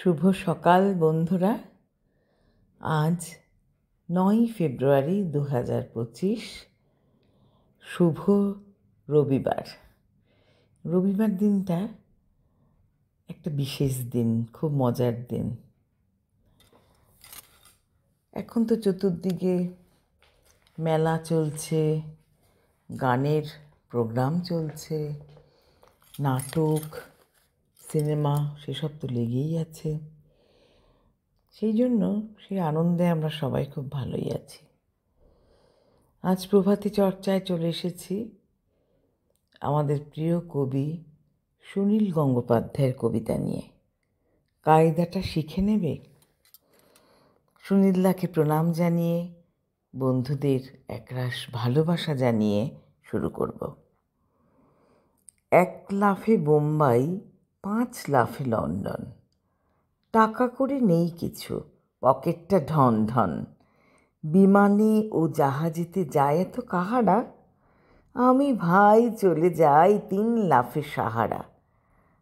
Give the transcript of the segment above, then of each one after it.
শুভ সকাল বন্ধুরা। আজ 9ই ফেব্রুয়ারি 2025, শুভ রবিবার। রবিবার দিনটা একটা বিশেষ দিন, খুব মজার দিন। এখন তো চতুর্দিকে মেলা চলছে, গানের প্রোগ্রাম চলছে, নাটক, সিনেমা, সেসব তো লেগেই আছে। সেই জন্য সেই আনন্দে আমরা সবাই খুব ভালোই আছি। আজ প্রভাতী চর্চায় চলে এসেছি আমাদের প্রিয় কবি সুনীল গঙ্গোপাধ্যায়ের কবিতা নিয়ে। কায়দাটা শিখে নেবে। সুনীলদাকে প্রণাম জানিয়ে, বন্ধুদের একরাশ ভালোবাসা জানিয়ে শুরু করব। 1 লাফে বোম্বাই, 5 লাফে লন্ডন। টাকা করে নেই কিছু, পকেটটা ঢন ঢন। বিমানে ও জাহাজেতে যায় তো কাহারা, আমি ভাই চলে যাই 3 লাফে সাহারা।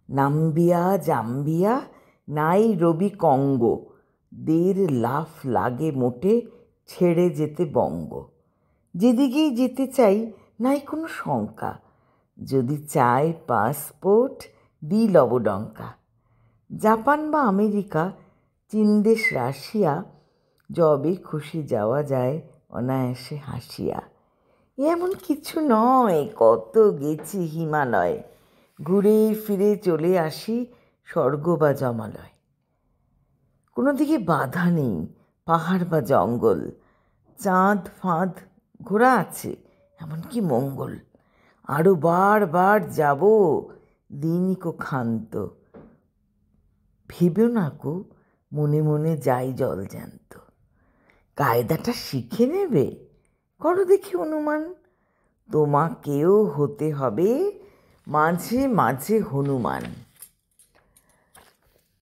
নাম্বিয়া জাম্বিয়া নাই রবি কঙ্গো, 1.5 লাফ লাগে মোটে ছেড়ে যেতে বঙ্গ। যেদিকেই যেতে চাই নাই কোনো শঙ্কা, যদি চাই পাসপোর্ট দিই লবডঙ্কা। জাপান বা আমেরিকা, চীন দেশ, রাশিয়া, যবে খুশি যাওয়া যায় অনায়াসে হাসিয়া। এমন কিছু নয়, কত গেছি হিমালয়, ঘুরে ফিরে চলে আসি স্বর্গ বা জমালয়। কোনো দিকে বাধা নেই, পাহাড় বা জঙ্গল, চাঁদ ফাঁদ ঘোরা আছে, এমনকি মঙ্গল। আরও বার যাব, দিনইকো ক্ষান্ত। ভেবেও না কো, মনে মনে যাই জল জ্যান্ত। কায়দাটা শিখে নেবে, করো দেখি অনুমান। তোমাকেও হতে হবে মাঝে মাঝে হনুমান।